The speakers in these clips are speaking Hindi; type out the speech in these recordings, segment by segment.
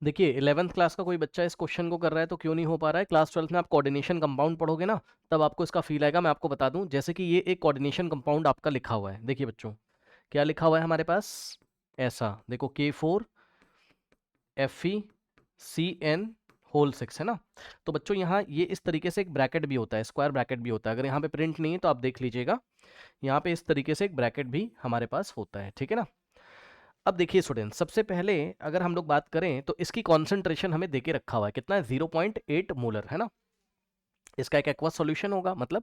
देखिए 11th क्लास का कोई बच्चा इस क्वेश्चन को कर रहा है तो क्यों नहीं हो पा रहा है। क्लास 12th में आप कोऑर्डिनेशन कंपाउंड पढ़ोगे ना, तब आपको इसका फील आएगा। मैं आपको बता दूं, जैसे कि ये एक कोऑर्डिनेशन कंपाउंड आपका लिखा हुआ है। देखिए बच्चों, क्या लिखा हुआ है हमारे पास, ऐसा देखो, K4FeCN होल 6 है ना। तो बच्चों यहाँ ये इस तरीके से एक ब्रैकेट भी होता है, स्क्वायर ब्रैकेट भी होता है। अगर यहाँ पे प्रिंट नहीं है तो आप देख लीजिएगा, यहाँ पे इस तरीके से एक ब्रैकेट भी हमारे पास होता है, ठीक है ना। अब देखिए स्टूडेंट, सबसे पहले अगर हम लोग बात करें तो इसकी कॉन्सेंट्रेशन हमें देके रखा हुआ है, कितना है, 0.8 मोलर है ना। इसका एक एक्वा सॉल्यूशन होगा, मतलब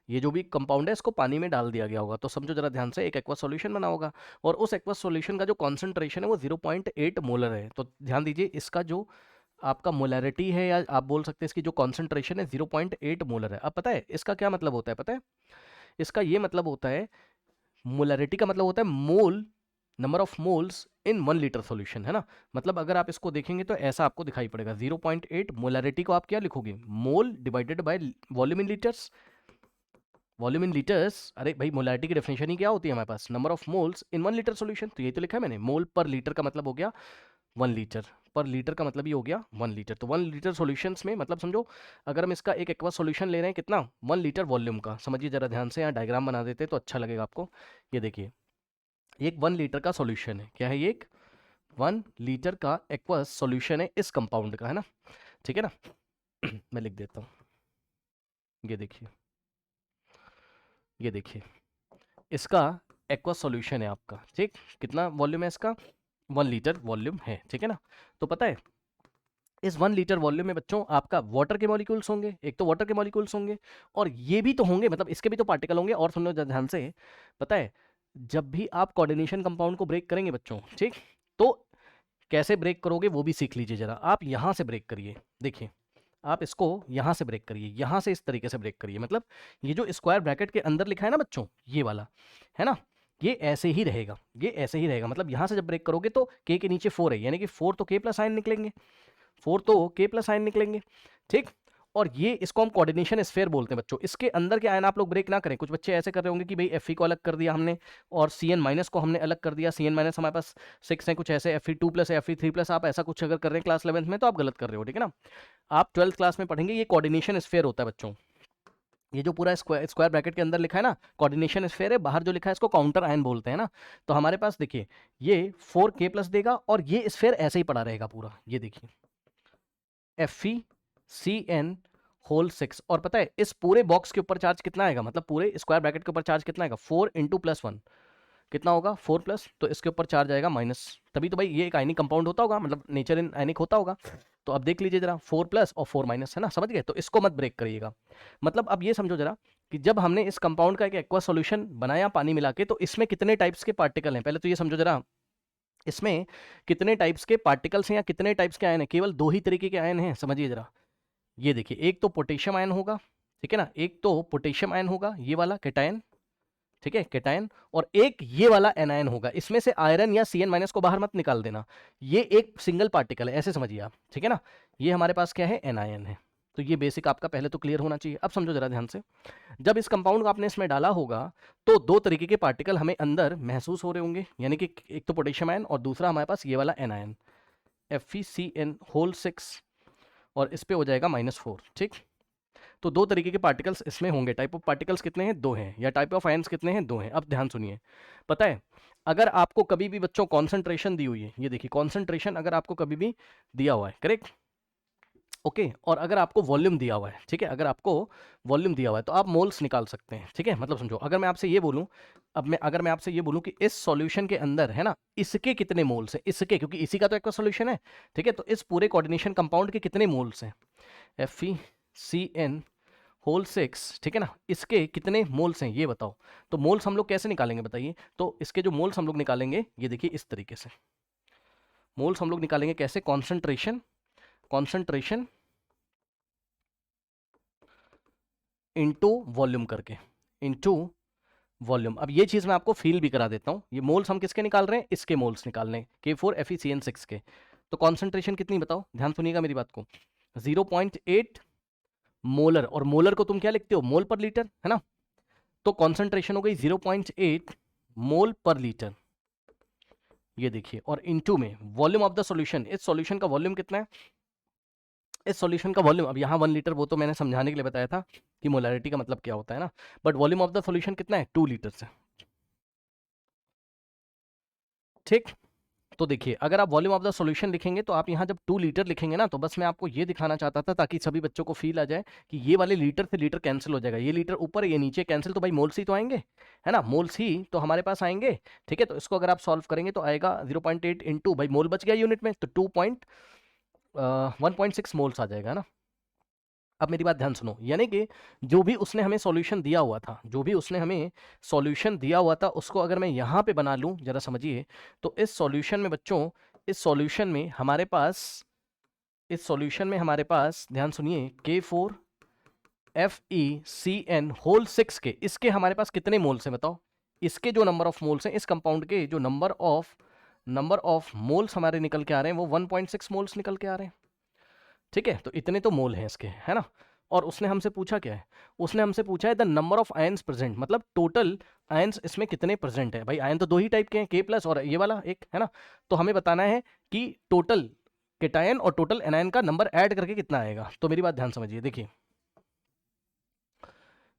ये जो भी कंपाउंड है इसको पानी में डाल दिया गया होगा। तो समझो जरा ध्यान से, एक एक्वा सॉल्यूशन बना होगा और उस एक्वा सॉल्यूशन का जो कॉन्सेंट्रेशन है वो 0.8 मोलर है। तो ध्यान दीजिए, इसका जो आपका मोलैरिटी है, या आप बोल सकते हैं इसकी जो कॉन्सेंट्रेशन है 0.8 मोलर है। अब पता है इसका क्या मतलब होता है, पता है इसका ये मतलब होता है, मोलैरिटी का मतलब होता है mole, number of moles in 1 litre solution, है ना। मतलब अगर आप इसको देखेंगे तो ऐसा आपको दिखाई पड़ेगा, 0.8 मोलैरिटी को आप क्या लिखोगे, मोल divided by volume in litres. Volume in litres, अरे भाई मोलैरिटी की डेफिनेशन ही क्या होती है हमारे पास, number of moles in 1 litre solution. तो ये तो लिखा है मैंने, मोल पर लीटर का मतलब हो गया 1 लीटर, पर लीटर का मतलब ही हो गया 1 लीटर। तो 1 लीटर सॉल्यूशंस में मतलब समझो, अगर हम इसका एक एक्वा सॉल्यूशन ले रहे हैं कितना, 1 लीटर वॉल्यूम का। समझिए जरा ध्यान से, यहाँ डायग्राम बना देते तो अच्छा लगेगा आपको। ये देखिए, ये एक 1 लीटर का सॉल्यूशन है। क्या है ये, एक 1 लीटर का एक्वस सॉल्यूशन है इस कंपाउंड का, है ना, ठीक है ना। मैं लिख देता हूँ, ये देखिए, ये देखिए, इसका एक्वस सॉल्यूशन है आपका, ठीक। कितना वॉल्यूम है इसका, 1 लीटर वॉल्यूम है, ठीक है ना। तो पता है इस 1 लीटर वॉल्यूम में बच्चों आपका वाटर के मॉलिक्यूल्स होंगे, एक तो वाटर के मॉलिक्यूल्स होंगे, और ये भी तो होंगे, मतलब इसके भी तो पार्टिकल होंगे। और सुन लो ध्यान से, पता है जब भी आप कोऑर्डिनेशन कंपाउंड को ब्रेक करेंगे बच्चों, ठीक, तो कैसे ब्रेक करोगे वो भी सीख लीजिए जरा। आप यहाँ से ब्रेक करिए, देखिए, आप इसको यहाँ से ब्रेक करिए, यहाँ से इस तरीके से ब्रेक करिए। मतलब ये जो स्क्वायर ब्रैकेट के अंदर लिखा है ना बच्चों, ये वाला, है ना, ये ऐसे ही रहेगा, ये ऐसे ही रहेगा। मतलब यहाँ से जब ब्रेक करोगे तो के नीचे 4 है, यानी कि 4 तो के प्लस आयन निकलेंगे, 4 तो के प्लस आयन निकलेंगे, ठीक। और ये इसको हम कोऑर्डिनेशन स्फीयर बोलते हैं बच्चों। इसके अंदर के आयन आप लोग ब्रेक ना करें। कुछ बच्चे ऐसे कर रहे होंगे कि भाई Fe को अलग कर दिया हमने और Cn माइनस को हमने अलग कर दिया। Cn माइनस हमारे पास 6 है, कुछ ऐसे Fe2 प्लस Fe3 प्लस, आप ऐसा कुछ अगर कर रहे हैं क्लास 11th में तो आप गलत कर रहे हो, ठीक है ना। आप 12th क्लास में पढ़ेंगे, ये कोऑर्डिनेशन स्फीयर होता है बच्चों। ये जो पूरा स्क्वायर ब्रैकेट के अंदर लिखा है ना, कोऑर्डिनेशन स्फीयर है, बाहर जो लिखा है इसको काउंटर आयन बोलते हैं ना। तो हमारे पास देखिए, ये 4k प्लस देगा और ये स्फीयर ऐसे ही पड़ा रहेगा पूरा, ये देखिए, FeCN होल 6। और पता है इस पूरे बॉक्स के ऊपर चार्ज कितना आएगा, मतलब पूरे स्क्वायर ब्रैकेट के ऊपर चार्ज कितना आएगा, 4 इंटू प्लस 1, कितना होगा 4 प्लस, तो इसके ऊपर चार्ज आएगा माइनस। तभी तो भाई ये एक आयनिक कंपाउंड होता होगा, मतलब नेचर इन आयनिक होता होगा। तो अब देख लीजिए जरा, 4 प्लस और 4 माइनस, है ना, समझ गए। तो इसको मत ब्रेक करिएगा। मतलब अब ये समझो जरा कि जब हमने इस कंपाउंड का एक एक्वा सॉल्यूशन बनाया पानी मिला के, तो इसमें कितने टाइप्स के पार्टिकल हैं, पहले तो ये समझो जरा, इसमें कितने टाइप्स के पार्टिकल्स हैं या कितने टाइप्स के आयन हैं। केवल 2 ही तरीके के आयन हैं, समझिए जरा। ये देखिए, एक तो पोटेशियम आयन होगा, ठीक है ना, एक तो पोटेशियम आयन होगा, ये वाला कैटायन, ठीक है, कैटायन। और एक ये वाला एनायन होगा। इसमें से आयरन या Cn माइनस को बाहर मत निकाल देना, ये एक सिंगल पार्टिकल है, ऐसे समझिए आप, ठीक है ना। ये हमारे पास क्या है, एनायन है। तो ये बेसिक आपका पहले तो क्लियर होना चाहिए। अब समझो जरा ध्यान से, जब इस कंपाउंड को आपने इसमें डाला होगा तो 2 तरीके के पार्टिकल हमें अंदर महसूस हो रहे होंगे, यानी कि एक तो पोटेशियम आयन और दूसरा हमारे पास ये वाला एनायन, FeCN होल 6, और इस पे हो जाएगा -4, ठीक। तो 2 तरीके के पार्टिकल्स इसमें होंगे। टाइप ऑफ पार्टिकल्स कितने हैं, 2 हैं, या टाइप ऑफ आयन्स कितने हैं, 2 हैं। अब ध्यान सुनिए, पता है अगर आपको कभी भी बच्चों कॉन्सेंट्रेशन दी हुई है, ये देखिए कॉन्सेंट्रेशन अगर आपको कभी भी दिया हुआ है, करेक्ट, ओके, और अगर आपको वॉल्यूम दिया हुआ है, ठीक है, अगर आपको वॉल्यूम दिया हुआ है तो आप मोल्स निकाल सकते हैं, ठीक है। मतलब समझो, अगर मैं आपसे ये बोलूं, अगर मैं आपसे ये बोलूं कि इस सॉल्यूशन के अंदर, है ना, इसके कितने मोल्स हैं, इसके, क्योंकि इसी का तो एक सॉल्यूशन है, ठीक है। तो इस पूरे कोऑर्डिनेशन कंपाउंड के कितने मोल्स हैं, FeCN होल 6, ठीक है ना, इसके कितने मोल्स हैं ये बताओ। तो मोल्स हम लोग कैसे निकालेंगे बताइए। तो इसके जो मोल्स हम लोग निकालेंगे, ये देखिए इस तरीके से मोल्स हम लोग निकालेंगे, कैसे, कॉन्सेंट्रेशन, कॉन्सेंट्रेशन इनटू वॉल्यूम करके, इनटू वॉल्यूम। अब ये चीज मैं आपको फील भी करा देता हूं। ये मोल्स हम किसके निकाल रहे हैं, इसके मोल्स निकाल रहे हैं, K4FeCN6 के। तो कॉन्सेंट्रेशन कितनी बताओ, ध्यान सुनिएगा मेरी बात को, 0.8 मोलर, और मोलर को तुम क्या लिखते हो, मोल पर लीटर, है ना। तो कॉन्सेंट्रेशन हो गई 0.8 मोल पर लीटर, ये देखिए, और इनटू में वॉल्यूम ऑफ द सॉल्यूशन, इस सॉल्यूशन का वॉल्यूम कितना है, इस सॉल्यूशन का वॉल्यूम, अब यहाँ 1 लीटर, वो तो मैंने समझाने के लिए बताया था कि मोलैरिटी का मतलब क्या होता है ना, but volume of the solution कितना है, 2 लीटर से। ठीक, तो देखिए अगर आप वॉल्यूम ऑफ द सॉल्यूशन लिखेंगे तो आप यहाँ जब 2 लीटर लिखेंगे ना, तो बस मैं आपको ये दिखाना चाहता था ताकि सभी बच्चों को फील आ जाए कि ये वाले लीटर से लीटर कैंसिल हो जाएगा, ये लीटर ऊपर ये नीचे कैंसिल, तो भाई मोल्स ही तो आएंगे, है ना, मोल्स ही तो हमारे पास आएंगे। ठीक है, तो इसको अगर आप सॉल्व करेंगे तो आएगा 0.8 इंटू, भाई मोल बच गया यूनिट में, तो 1.6 मोल्स आ जाएगा ना। अब मेरी बात ध्यान सुनो, यानी कि जो भी उसने हमें सॉल्यूशन दिया हुआ था, जो भी उसने हमें सॉल्यूशन दिया हुआ था, उसको अगर मैं यहाँ पे बना लूँ, जरा समझिए, तो इस सॉल्यूशन में बच्चों, इस सॉल्यूशन में हमारे पास, इस सॉल्यूशन में हमारे पास ध्यान सुनिए, K4FeCN होल 6 के, इसके हमारे पास कितने मोल्स हैं बताओ, इसके जो नंबर ऑफ मोल्स हैं, इस कंपाउंड के जो नंबर ऑफ मोल्स हमारे निकल के आ रहे हैं, वो 1.6 मोल्स निकल के आ रहे हैं। ठीक है, तो इतने तो मोल हैं इसके, है ना। और उसने हमसे पूछा क्या है, उसने हमसे पूछा है the number of ions present, मतलब टोटल आयंस इसमें कितने प्रेजेंट है। भाई आयन तो 2 ही टाइप के हैं, K प्लस और ये वाला एक, है ना। तो हमें बताना है कि टोटल केटायन और टोटल एनायन का नंबर ऐड करके कितना आएगा। तो मेरी बात ध्यान समझिए, देखिए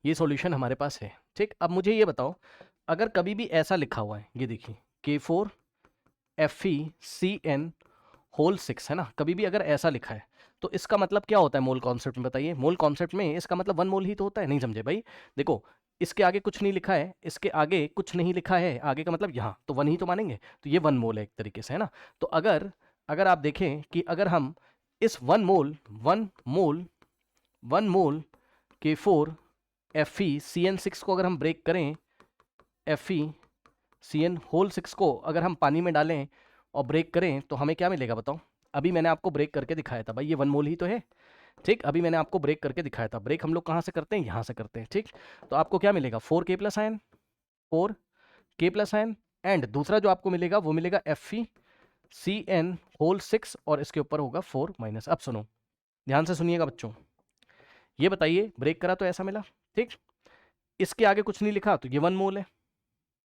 ये सॉल्यूशन हमारे पास है। ठीक, अब मुझे ये बताओ, अगर कभी भी ऐसा लिखा हुआ है, ये देखिए K4FeCN होल 6, है ना, कभी भी अगर ऐसा लिखा है तो इसका मतलब क्या होता है मोल कॉन्सेप्ट में, बताइए। मोल कॉन्सेप्ट में इसका मतलब 1 मोल ही तो होता है, नहीं समझे भाई। देखो इसके आगे कुछ नहीं लिखा है, इसके आगे कुछ नहीं लिखा है, आगे का मतलब यहाँ तो 1 ही तो मानेंगे, तो ये 1 मोल है एक तरीके से, है ना। तो अगर अगर आप देखें कि अगर हम इस 1 मोल K4FeCN6 को अगर हम ब्रेक करें, FeCN होल 6 को अगर हम पानी में डालें और ब्रेक करें तो हमें क्या मिलेगा बताओ। अभी मैंने आपको ब्रेक करके दिखाया था, भाई ये 1 मोल ही तो है। ठीक, अभी मैंने आपको ब्रेक करके दिखाया था, ब्रेक हम लोग कहाँ से करते हैं, यहाँ से करते हैं। ठीक, तो आपको क्या मिलेगा, 4K plus ion, 4K plus ion, and दूसरा जो आपको मिलेगा वो मिलेगा FeCN होल 6 और इसके ऊपर होगा 4 माइनस। अब सुनो, ध्यान से सुनिएगा बच्चों, ये बताइए ब्रेक करा तो ऐसा मिला। ठीक, इसके आगे कुछ नहीं लिखा तो ये 1 मोल है,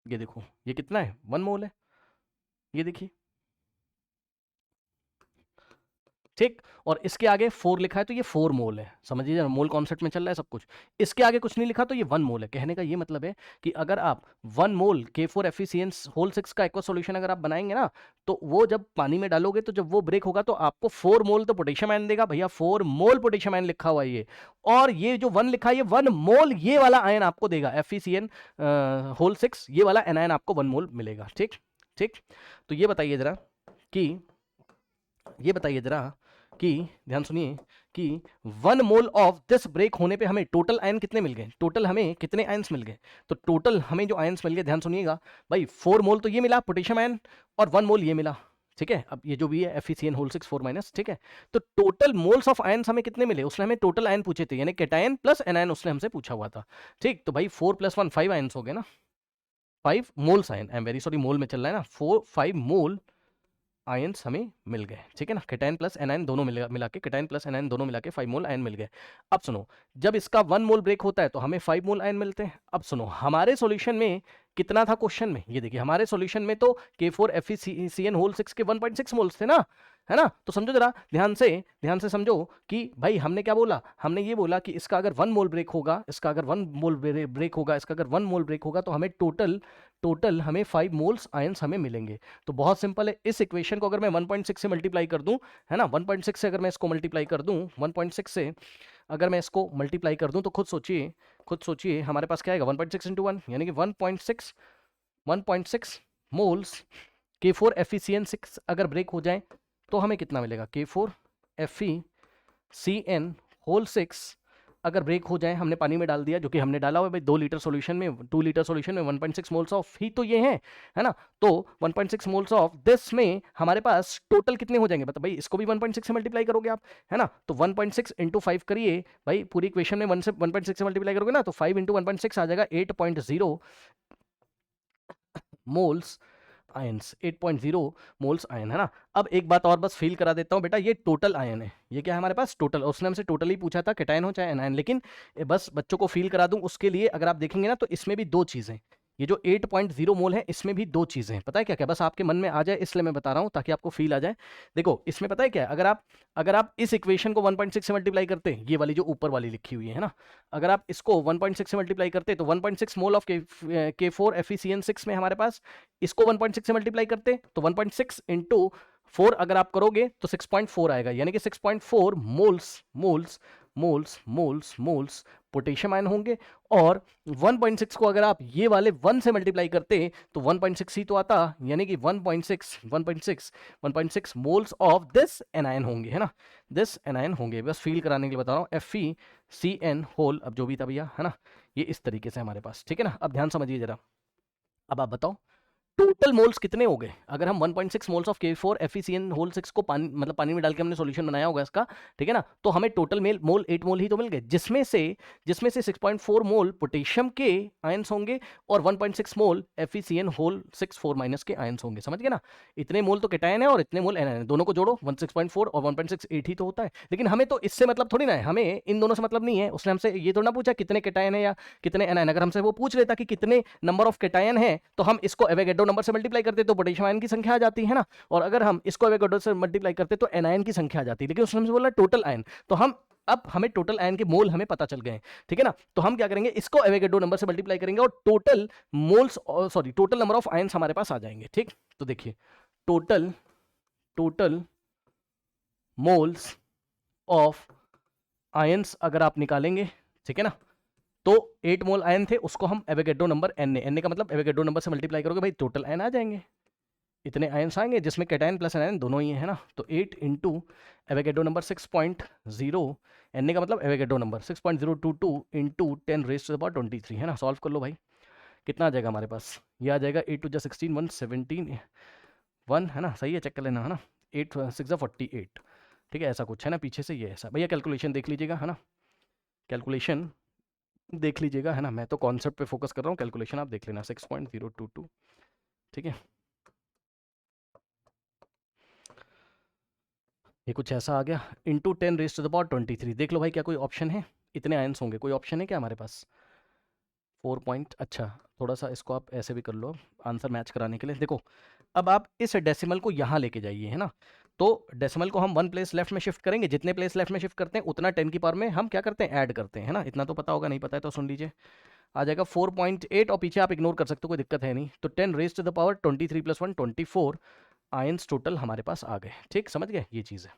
ये देखो ये कितना है, 1 मोल है, ये देखिए। ठीक, और इसके आगे 4 लिखा है तो ये 4 मोल है, समझिए जरा, मोल कॉन्सेप्ट में चल रहा है सब कुछ। इसके आगे कुछ नहीं लिखा तो ये 1 मोल है। कहने का ये मतलब है कि अगर आप 1 मोल K4FeCN होल 6 का एक्वा सॉल्यूशन अगर आप बनाएंगे ना, तो वो जब पानी में डालोगे तो जब वो ब्रेक होगा तो आपको 4 मोल तो पोटेशियम आयन देगा, भैया 4 मोल पोटेशियम आयन लिखा हुआ है ये, और ये जो 1 लिखा है ये 1 मोल ये वाला आयन आपको देगा, FeCN होल 6 ये वाला एनायन आपको 1 मोल मिलेगा। ठीक ठीक, तो ये बताइए जरा कि ध्यान सुनिए कि 1 मोल ऑफ दिस ब्रेक होने पे हमें टोटल आयन कितने मिल गए, टोटल हमें कितने आयंस मिल गए। तो टोटल हमें जो आयंस मिल गए, ध्यान सुनिएगा भाई, 4 मोल तो ये मिला पोटेशियम आयन और 1 मोल ये मिला। ठीक है, अब ये जो भी है FeCN होल 6 4 माइनस। ठीक है, तो टोटल मोल्स ऑफ आयंस हमें कितने मिले, उसने हमें टोटल आयन पूछे थे, यानी केटायन प्लस एनायन उसने हमसे पूछा हुआ था। ठीक, तो भाई 4 + 1 5 आयंस हो गए ना, 5 moles ion, I am very sorry mole में चल रहा है ना, 5 मोल आयंस हमें मिल गए। ठीक है ना, केटायन प्लस एनायन दोनों मिला के, केटायन प्लस एनायन दोनों मिला के 5 मोल आयन मिल गए। अब सुनो, जब इसका 1 मोल ब्रेक होता है तो हमें 5 मोल आयन मिलते हैं। अब सुनो, हमारे सॉल्यूशन में कितना था क्वेश्चन में, ये देखिए हमारे सॉल्यूशन में तो K4FeCN होल 6 के 1.6 मोल्स थे ना, है ना। तो समझो जरा, ध्यान से समझो कि भाई हमने क्या बोला, हमने ये बोला कि इसका अगर 1 मोल ब्रेक होगा, इसका अगर 1 मोल ब्रेक होगा, इसका अगर 1 मोल ब्रेक होगा तो हमें टोटल हमें 5 मोल्स आयंस हमें मिलेंगे। तो बहुत सिंपल है, इस इक्वेशन को अगर मैं 1.6 से मल्टीप्लाई कर दूं, है ना, 1.6 से अगर मैं इसको मल्टीप्लाई कर दूं, 1.6 से अगर मैं इसको मल्टीप्लाई कर दूं तो खुद सोचिए हमारे पास क्या आएगा, 1.6 × 1 यानी कि 1.6 मोल्स K4FeCN6 अगर ब्रेक हो जाए तो हमें कितना मिलेगा, K4FeCN होल 6 अगर ब्रेक हो जाए, हमने पानी में डाल दिया, जो कि हमने डाला हुआ है भाई 2 लीटर सॉल्यूशन में, 2 लीटर सॉल्यूशन में 1.6 मोल्स ऑफ ही तो ये है ना। तो 1.6 मोल्स ऑफ दिस में हमारे पास टोटल कितने हो जाएंगे, मतलब भाई इसको भी 1.6 से मल्टीप्लाई करोगे आप, है ना। तो 1.6 × 5 करिए भाई, पूरी इक्वेशन में 1.6 से मल्टीप्लाई करोगे ना, तो 5 × 1.6 आ जाएगा 8.0 मोल्स आयंस, 8.0 मोल्स आयन, है ना। अब एक बात और बस फील करा देता हूं बेटा, ये टोटल आयन है, ये क्या है हमारे पास टोटल, उसने हमसे टोटल ही पूछा था, केटायन हो चाहे एनायन, लेकिन बस बच्चों को फील करा दूं उसके लिए अगर आप देखेंगे ना तो इसमें भी 2 चीजें, ये जो 8.0 मोल है इसमें भी दो चीजें हैं, पता है क्या क्या, बस आपके मन में आ जाए इसलिए मैं बता रहा हूं ताकि आपको फील आ जाए। देखो इसमें पता है क्या है, अगर आप इस इक्वेशन को 1.6 से मल्टीप्लाई करते, ये वाली जो ऊपर वाली लिखी हुई है ना, अगर आप इसको 1.6 से मल्टीप्लाई करते तो 1.6 मोल ऑफ K4 FeCN6 में हमारे पास, इसको 1.6 से मल्टीप्लाई करते तो 1.6 इंटू 4 अगर आप करोगे तो 6.4 आएगा, यानी कि 6.4 moles moles moles moles moles potassium ion होंगे। और 1.6 को अगर आप ये वाले 1 से मल्टीप्लाई करते तो 1.6 ही तो आता, यानी कि 1.6 मोल्स ऑफ दिस एनायन होंगे, है ना, दिस एनायन होंगे। बस फील कराने के लिए बता रहा हूँ, FeCN होल, अब जो भी था भैया, है ना, ये इस तरीके से हमारे पास, ठीक है ना। अब ध्यान समझिए जरा, अब आप बताओ टोटल मोल्स कितने हो गए, अगर हम 1.6 moles of K4 FeCN whole 6 को पानी, मतलब पानी में डाल के हमने सॉल्यूशन बनाया होगा इसका, ठीक है ना, तो हमें टोटल मोल 8 मोल ही तो मिल गए, जिसमें से 6.4 मोल पोटेशियम के आयंस होंगे और 1.6 मोल FeCN होल 6 4 माइनस के आयंस होंगे, समझ गए ना। इतने मोल तो केटायन है और इतने मोल एनायन है, दोनों को जोड़ो 16.4 और 1.6 8 ही तो होता है। लेकिन हमें तो इससे मतलब थोड़ी ना है, हमें इन दोनों से मतलब नहीं है, उसने हमसे ये तो ना पूछा कितने केटायन है या कितने एनायन, अगर हमसे वो पूछ लेता कि कितने नंबर ऑफ केटायन है तो हम इसको एवोगैड्रो नंबर से मल्टीप्लाई करते तो पोटेशियम आयन की संख्या आ जाती है ना, और अगर हम इसको एवोगैड्रो से मल्टीप्लाई करते तो एनायन की संख्या आ जाती है। लेकिन उसने हमसे बोला टोटल आयन, तो अब हमें टोटल आयन के मोल हमें पता चल गए हैं, ठीक है ना। तो हम क्या करेंगे, इसको एवोगैड्रो नंबर से मल्टीप्लाई करेंगे और total moles, sorry total number of ions हमारे पास आ जाएंगे, ठीक। तो देखिए टोटल मोल्स ऑफ आयंस अगर आप निकालेंगे, ठीक है ना, तो 8 मोल आयन थे, उसको हम एवोगैड्रो नंबर एन का मतलब एवोगैड्रो नंबर से मल्टीप्लाई करोगे भाई, टोटल आयन आ जाएंगे, इतने आयंस आएंगे जिसमें कैटायन प्लस एनायन दोनों ही है ना। तो 8 इंटू एवोगैड्रो नंबर 6.0, एन का मतलब Avogadro number 6.022 into 10 raise to the power 23, है ना। सॉल्व कर लो भाई, कितना आ जाएगा हमारे पास, ये आ जाएगा 8 2 16 117 1, है ना, सही है, चेक कर लेना, है ना। 8 6 48, ठीक है, ऐसा कुछ है ना पीछे से, ये ऐसा भैया कैलकुलेशन देख लीजिएगा, है ना, कैलकुलेशन देख लीजिएगा, है ना। मैं तो कॉन्सेप्ट पे फोकस कर रहा हूँ, कैलकुलेशन आप देख लेना 6.022, ठीक है। ये कुछ ऐसा आ गया, into 10 raise to the power 23। देख लो भाई क्या कोई ऑप्शन है, इतने आयंस होंगे, कोई ऑप्शन है क्या हमारे पास 4 पॉइंट, अच्छा थोड़ा सा इसको आप ऐसे भी कर लो आंसर मैच कराने के लिए। देखो अब आप इस डेसिमल को यहाँ लेके जाइए, है ना, तो डेसिमल को हम 1 प्लेस लेफ्ट में शिफ्ट करेंगे, जितने प्लेस लेफ्ट में शिफ्ट करते हैं उतना 10 की पावर में हम क्या करते हैं, ऐड करते हैं, है ना। इतना तो पता होगा, नहीं पता है तो सुन लीजिए, आ जाएगा 4.8 और पीछे आप इग्नोर कर सकते हो, कोई दिक्कत है नहीं। तो 10 raise to the power 23 + 1 24 ions total हमारे पास आ गए, ठीक, समझ गए, ये चीज़ है।